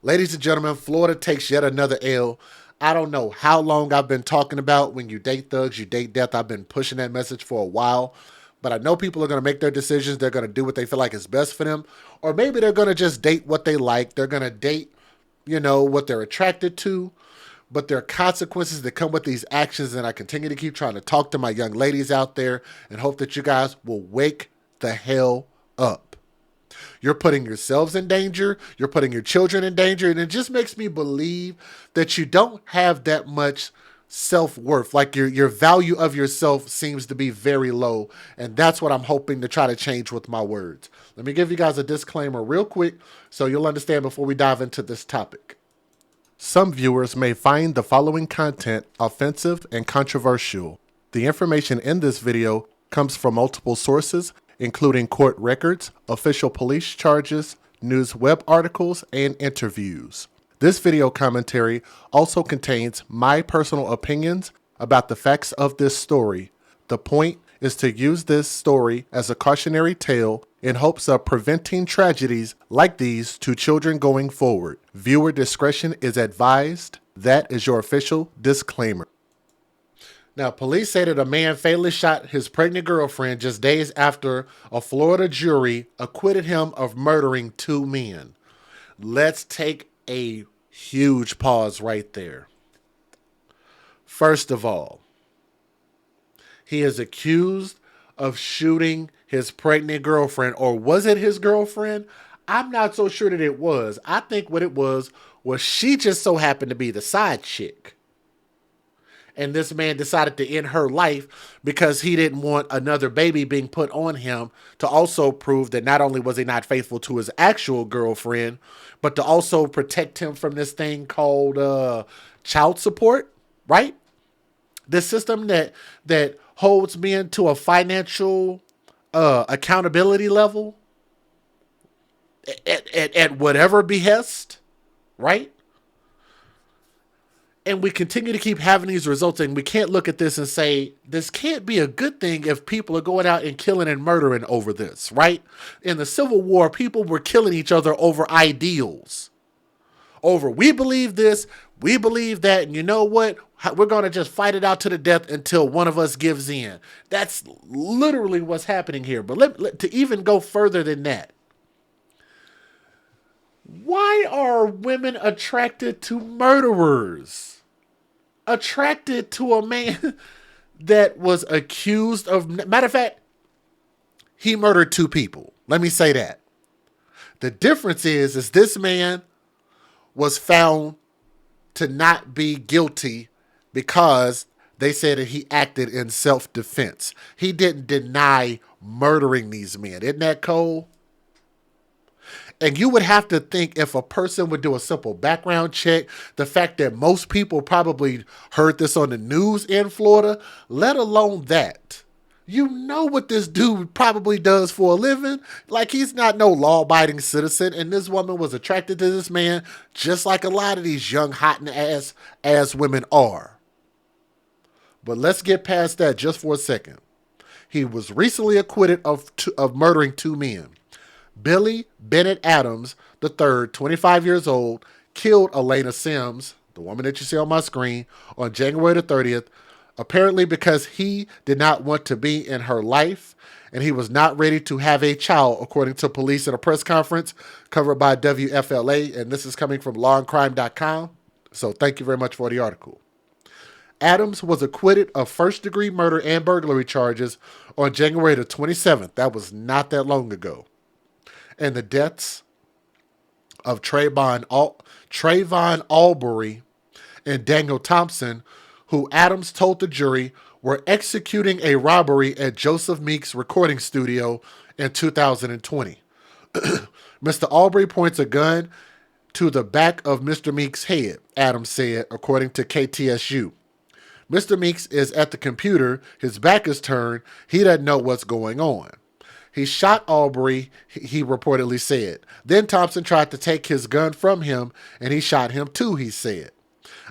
Ladies and gentlemen, Florida takes yet another L. I don't know how long I've been talking about when you date thugs, you date death. I've been pushing that message for a while. But I know people are going to make their decisions. They're going to do what they feel like is best for them. Or maybe they're going to just date what they like. They're going to date, what they're attracted to. But there are consequences that come with these actions. And I continue to keep trying to talk to my young ladies out there and hope that you guys will wake the hell up. You're putting yourselves in danger. You're putting your children in danger. And it just makes me believe that you don't have that much self-worth. Like your value of yourself seems to be very low. And that's what I'm hoping to try to change with my words. Let me give you guys a disclaimer real quick so you'll understand before we dive into this topic. Some viewers may find the following content offensive and controversial. The information in this video comes from multiple sources, including court records, official police charges, news web articles, and interviews. This video commentary also contains my personal opinions about the facts of this story. The point is to use this story as a cautionary tale in hopes of preventing tragedies like these to children going forward. Viewer discretion is advised. That is your official disclaimer. Now, police say that a man fatally shot his pregnant girlfriend just days after a Florida jury acquitted him of murdering two men. Let's take a huge pause right there. First of all, he is accused of shooting his pregnant girlfriend, or was it his girlfriend? I'm not so sure that it was. I think what it was she just so happened to be the side chick. And this man decided to end her life because he didn't want another baby being put on him, to also prove that not only was he not faithful to his actual girlfriend, but to also protect him from this thing called child support, right? This system that holds men to a financial accountability level at whatever behest, right? And we continue to keep having these results, and we can't look at this and say, this can't be a good thing if people are going out and killing and murdering over this, right? In the Civil War, people were killing each other over ideals. Over, we believe this, we believe that, and you know what? We're going to just fight it out to the death until one of us gives in. That's literally what's happening here. But to even go further than that, why are women attracted to murderers? Attracted to a man that was accused of... Matter of fact, he murdered two people. Let me say that. The difference is this man was found to not be guilty because they said that he acted in self-defense. He didn't deny murdering these men. Isn't that cold? And you would have to think, if a person would do a simple background check, the fact that most people probably heard this on the news in Florida, let alone that. You know what this dude probably does for a living? Like, he's not no law-abiding citizen, and this woman was attracted to this man just like a lot of these young, hot and ass women are. But let's get past that just for a second. He was recently acquitted of murdering two men. Billy Bennett Adams III, 25 years old, killed Elena Sims, the woman that you see on my screen, on January the 30th, apparently because he did not want to be in her life and he was not ready to have a child, according to police in a press conference covered by WFLA, and this is coming from lawandcrime.com. So thank you very much for the article. Adams was acquitted of first-degree murder and burglary charges on January the 27th. That was not that long ago. And the deaths of Trayvon Albury and Daniel Thompson, who Adams told the jury were executing a robbery at Joseph Meek's recording studio in 2020. Mr. Albury points a gun to the back of Mr. Meek's head, Adams said, according to KTSU. Mr. Meeks is at the computer. His back is turned. He doesn't know what's going on. He shot Albury, he reportedly said. Then Thompson tried to take his gun from him, and he shot him too, he said.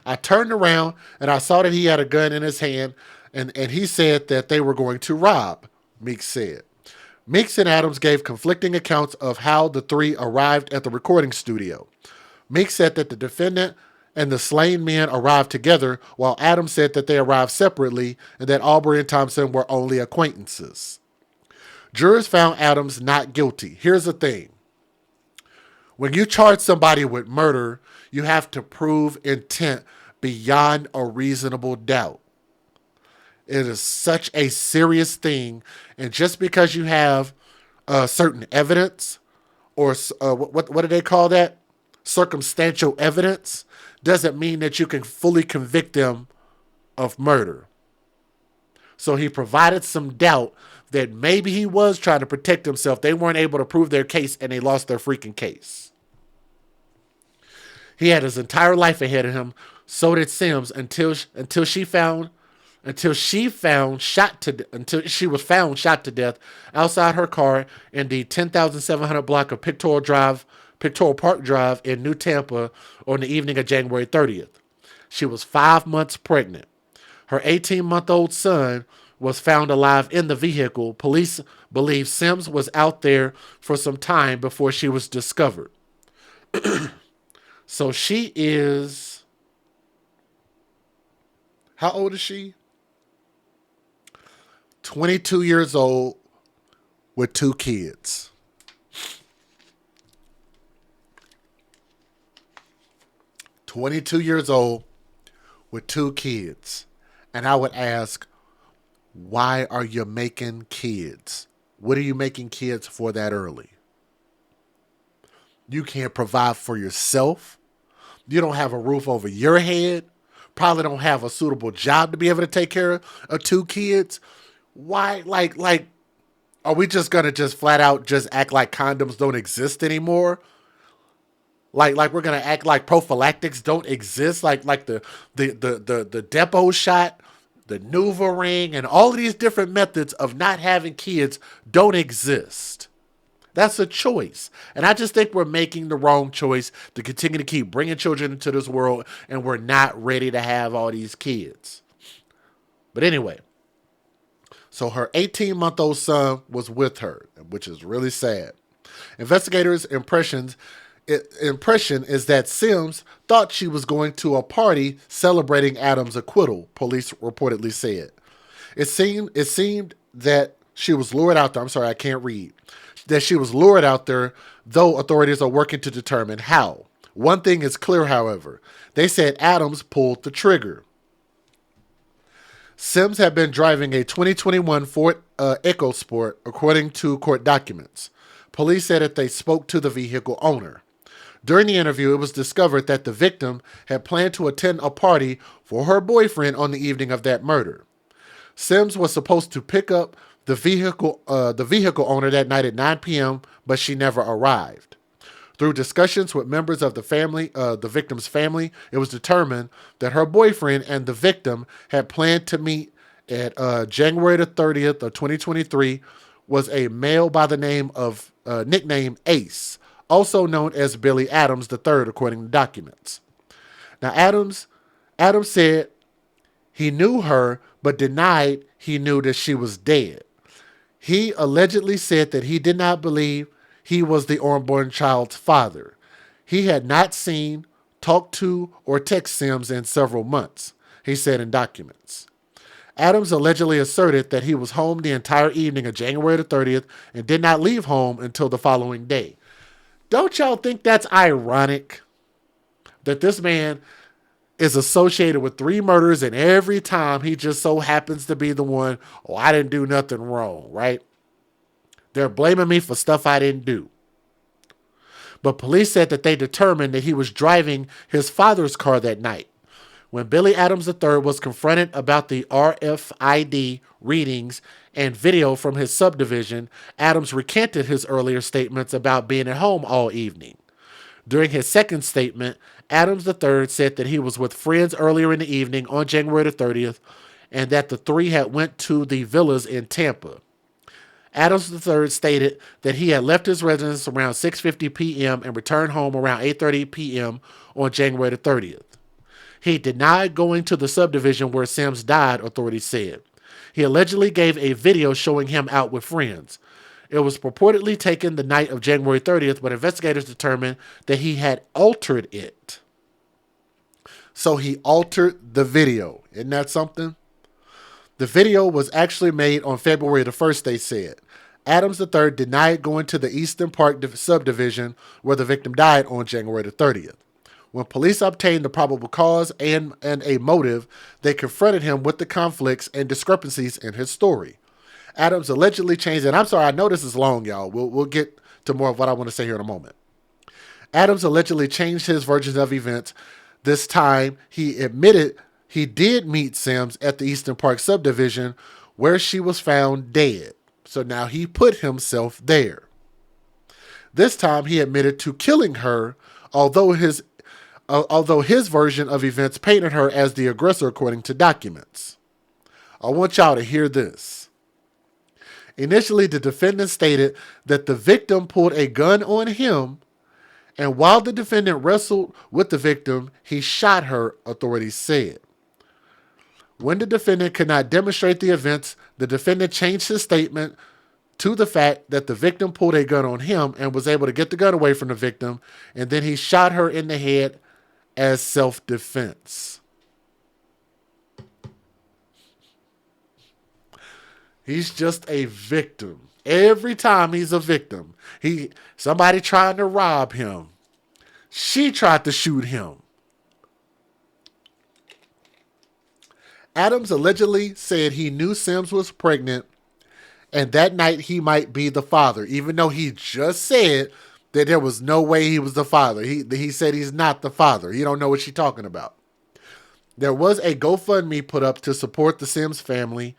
I turned around, and I saw that he had a gun in his hand, and he said that they were going to rob, Meeks said. Meeks and Adams gave conflicting accounts of how the three arrived at the recording studio. Meek said that the defendant and the slain men arrived together, while Adams said that they arrived separately and that Aubrey and Thompson were only acquaintances. Jurors found Adams not guilty. Here's the thing. When you charge somebody with murder, you have to prove intent beyond a reasonable doubt. It is such a serious thing, and just because you have certain evidence, or what do they call that? Circumstantial evidence, doesn't mean that you can fully convict them of murder. So he provided some doubt that maybe he was trying to protect himself. They weren't able to prove their case, and they lost their freaking case. He had his entire life ahead of him. So did Sims until she was found shot to death outside her car in the 10,700 block of Pictorial Park Drive in New Tampa on the evening of January 30th. She was 5 months pregnant. Her 18-month-old son was found alive in the vehicle. Police believe Sims was out there for some time before she was discovered. So she is... How old is she? 22 years old with 2 kids. And I would ask, why are you making kids? What are you making kids for that early? You can't provide for yourself. You don't have a roof over your head. Probably don't have a suitable job to be able to take care of 2 kids. Why, are we just going to just flat out just act like condoms don't exist anymore? Like we're going to act like prophylactics don't exist? Like the Depo shot, the NuvaRing, and all of these different methods of not having kids don't exist. That's a choice. And I just think we're making the wrong choice to continue to keep bringing children into this world, and we're not ready to have all these kids. But anyway, so her 18-month-old son was with her, which is really sad. Investigators' impression is that Sims thought she was going to a party celebrating Adams' acquittal, police reportedly said. It seemed that she was lured out there. I'm sorry, I can't read. That she was lured out there, though authorities are working to determine how. One thing is clear, however. They said Adams pulled the trigger. Sims had been driving a 2021 Ford EcoSport, according to court documents. Police said that they spoke to the vehicle owner. During the interview, it was discovered that the victim had planned to attend a party for her boyfriend on the evening of that murder. Sims was supposed to pick up the vehicle owner that night at 9 p.m., but she never arrived. Through discussions with members of the victim's family, it was determined that her boyfriend and the victim had planned to meet at January the 30th of 2023 was a male by the name of nickname Ace, also known as Billy Adams III, according to documents. Now, Adams said he knew her, but denied he knew that she was dead. He allegedly said that he did not believe he was the unborn child's father. He had not seen, talked to, or texted Sims in several months, he said in documents. Adams allegedly asserted that he was home the entire evening of January the 30th and did not leave home until the following day. Don't y'all think that's ironic? That this man is associated with 3 murders, and every time he just so happens to be the one, oh, I didn't do nothing wrong, right? They're blaming me for stuff I didn't do. But police said that they determined that he was driving his father's car that night. When Billy Adams III was confronted about the RFID readings and video from his subdivision, Adams recanted his earlier statements about being at home all evening. During his second statement, Adams III said that he was with friends earlier in the evening on January the 30th and that the 3 had went to the villas in Tampa. Adams III stated that he had left his residence around 6:50 p.m. and returned home around 8:30 p.m. on January the 30th. He denied going to the subdivision where Sims died, authorities said. He allegedly gave a video showing him out with friends. It was purportedly taken the night of January 30th, but investigators determined that he had altered it. So he altered the video. Isn't that something? The video was actually made on February the 1st, they said. Adams III denied going to the Eastern Park subdivision where the victim died on January the 30th. When police obtained the probable cause and a motive, they confronted him with the conflicts and discrepancies in his story. Adams allegedly changed it. I'm sorry, I know this is long, y'all. We'll get to more of what I want to say here in a moment. Adams allegedly changed his versions of events. This time, he admitted he did meet Sims at the Eastern Park subdivision where she was found dead. So now he put himself there. This time, he admitted to killing her, although his version of events painted her as the aggressor according to documents. I want y'all to hear this. Initially, the defendant stated that the victim pulled a gun on him, and while the defendant wrestled with the victim, he shot her, authorities said. When the defendant could not demonstrate the events, the defendant changed his statement to the fact that the victim pulled a gun on him and was able to get the gun away from the victim, and then he shot her in the head as self-defense. He's just a victim. Every time he's a victim. Somebody trying to rob him. She tried to shoot him. Adams allegedly said he knew Sims was pregnant and that night he might be the father, even though he just said that there was no way he was the father. He said he's not the father. He don't know what she's talking about. There was a GoFundMe put up to support the Sims family,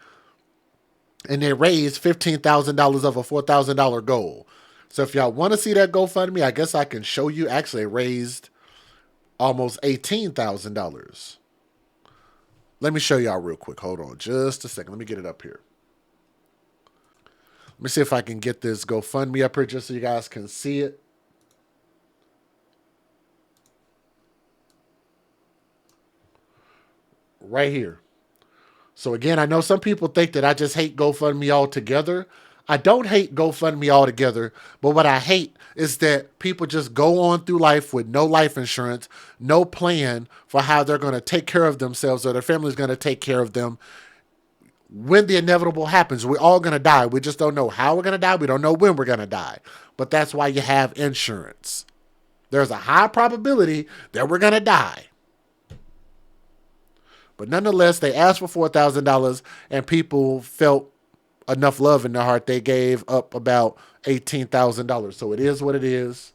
and they raised $15,000 of a $4,000 goal. So if y'all want to see that GoFundMe, I guess I can show you. Actually, it raised almost $18,000. Let me show y'all real quick. Hold on just a second. Let me get it up here. Let me see if I can get this GoFundMe up here just so you guys can see it. Right here. So again, I know some people think that I just hate GoFundMe altogether. I don't hate GoFundMe altogether, but what I hate is that people just go on through life with no life insurance, no plan for how they're going to take care of themselves or their family's going to take care of them when the inevitable happens. We're all going to die. We just don't know how we're going to die. We don't know when we're going to die. But that's why you have insurance. There's a high probability that we're going to die. But nonetheless, they asked for $4,000 and people felt enough love in their heart. They gave up about $18,000. So it is what it is.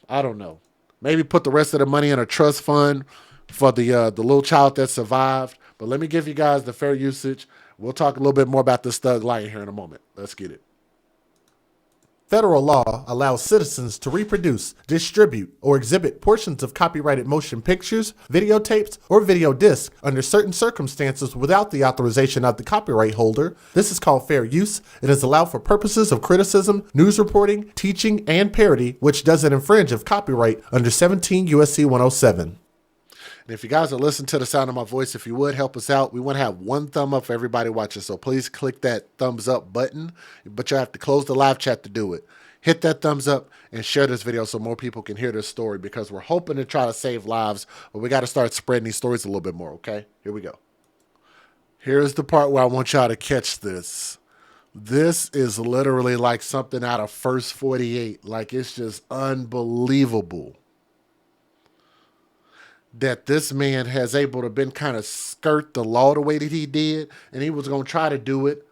I don't know. Maybe put the rest of the money in a trust fund for the little child that survived. But let me give you guys the fair usage. We'll talk a little bit more about this thug lion here in a moment. Let's get it. Federal law allows citizens to reproduce, distribute, or exhibit portions of copyrighted motion pictures, videotapes, or video discs under certain circumstances without the authorization of the copyright holder. This is called fair use. It is allowed for purposes of criticism, news reporting, teaching, and parody, which doesn't infringe of copyright under 17 U.S.C. 107. And if you guys are listening to the sound of my voice, if you would help us out, we want to have one thumb up for everybody watching. So please click that thumbs up button, but you have to close the live chat to do it. Hit that thumbs up and share this video so more people can hear this story, because we're hoping to try to save lives, but we got to start spreading these stories a little bit more, okay? Here we go. Here's the part where I want y'all to catch this. This is literally like something out of First 48. Like, it's just unbelievable that this man has able to been kind of skirt the law the way that he did, and he was going to try to do it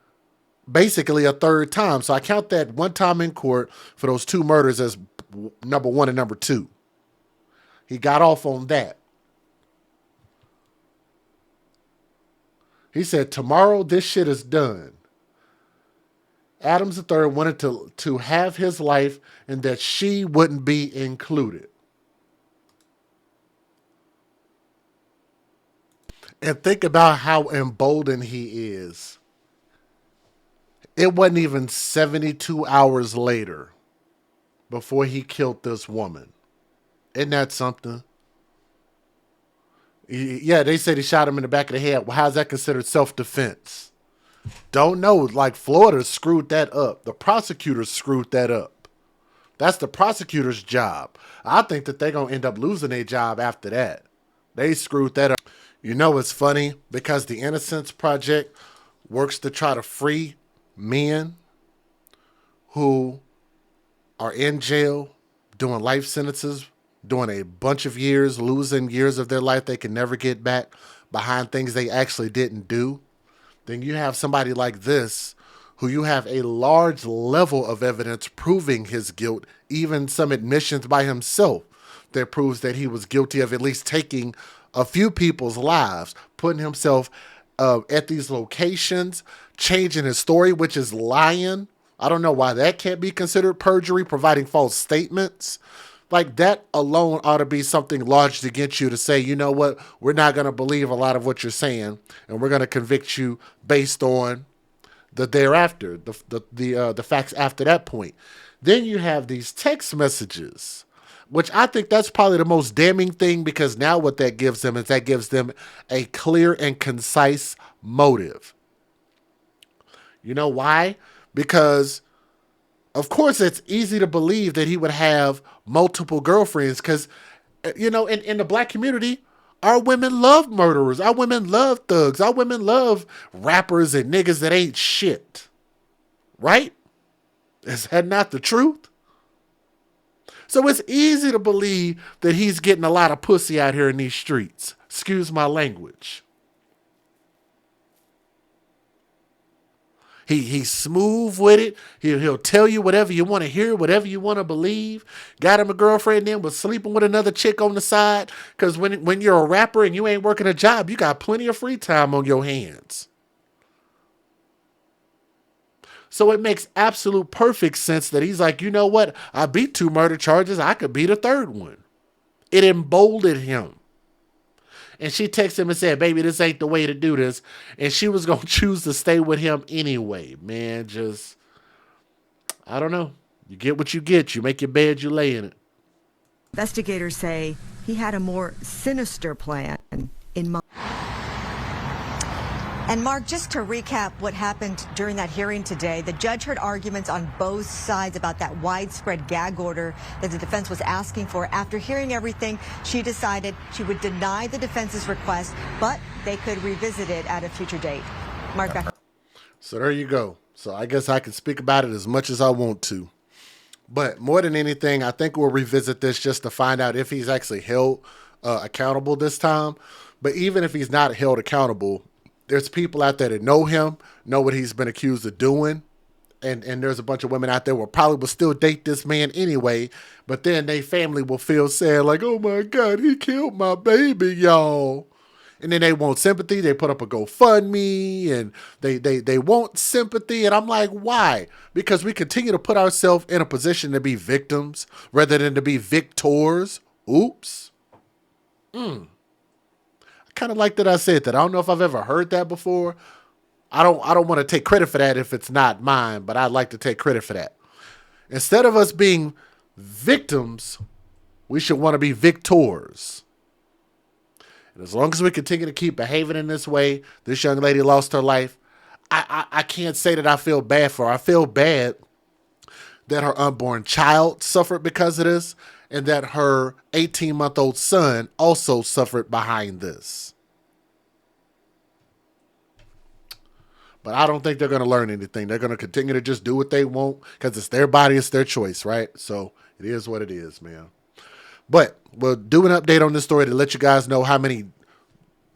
basically a third time. So I count that one time in court for those two murders as number one and number two. He got off on that. He said, tomorrow this shit is done. Adams III wanted to have his life and that she wouldn't be included. And think about how emboldened he is. It wasn't even 72 hours later before he killed this woman. Isn't that something? Yeah, they said he shot him in the back of the head. Well, how's that considered self-defense? Don't know. Like Florida screwed that up. The prosecutors screwed that up. That's the prosecutor's job. I think that they're going to end up losing their job after that. They screwed that up. You know, it's funny because the Innocence Project works to try to free men who are in jail, doing life sentences, doing a bunch of years, losing years of their life they can never get back behind things they actually didn't do. Then you have somebody like this who you have a large level of evidence proving his guilt, even some admissions by himself that proves that he was guilty of at least taking a few people's lives, putting himself at these locations, changing his story, which is lying. I don't know why that can't be considered perjury, providing false statements. Like that alone ought to be something lodged against you to say, you know what, we're not going to believe a lot of what you're saying, and we're going to convict you based on the thereafter, the facts after that point. Then you have these text messages, which I think that's probably the most damning thing, because now what that gives them is that gives them a clear and concise motive. You know why? Because of course it's easy to believe that he would have multiple girlfriends, because, you know, in the black community, our women love murderers. Our women love thugs. Our women love rappers and niggas that ain't shit. Right? Is that not the truth? So it's easy to believe that he's getting a lot of pussy out here in these streets. Excuse my language. He's smooth with it. He'll tell you whatever you want to hear, whatever you want to believe. Got him a girlfriend, then was sleeping with another chick on the side. Because when you're a rapper and you ain't working a job, you got plenty of free time on your hands. So it makes absolute perfect sense that he's like, you know what? I beat 2 murder charges. I could beat a 3rd one. It emboldened him. And she texted him and said, baby, this ain't the way to do this. And she was going to choose to stay with him anyway. Man, just, I don't know. You get what you get. You make your bed, you lay in it. Investigators say he had a more sinister plan in mind. And Mark, just to recap what happened during that hearing today, the judge heard arguments on both sides about that widespread gag order that the defense was asking for. After hearing everything, she decided she would deny the defense's request, but they could revisit it at a future date. Mark, back. So there you go. So I guess I can speak about it as much as I want to. But more than anything, I think we'll revisit this just to find out if he's actually held accountable this time. But even if he's not held accountable, there's people out there that know him, know what he's been accused of doing. And there's a bunch of women out there who probably will still date this man anyway. But then their family will feel sad, like, oh my God, he killed my baby, y'all. And then they want sympathy. They put up a GoFundMe and they want sympathy. And I'm like, why? Because we continue to put ourselves in a position to be victims rather than to be victors. Oops. Kind of like that I said that. I don't know if I've ever heard that before. I don't want to take credit for that if it's not mine, but I'd like to take credit for that. Instead of us being victims, we should want to be victors. And as long as we continue to keep behaving in this way, this young lady lost her life. I can't say that I feel bad for her. I feel bad that her unborn child suffered because of this, and that her 18-month-old son also suffered behind this. But I don't think they're going to learn anything. They're going to continue to just do what they want because it's their body, it's their choice, right? So it is what it is, man. But we'll do an update on this story to let you guys know how many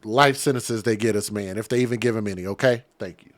life sentences they get us, man, if they even give him any, okay? Thank you.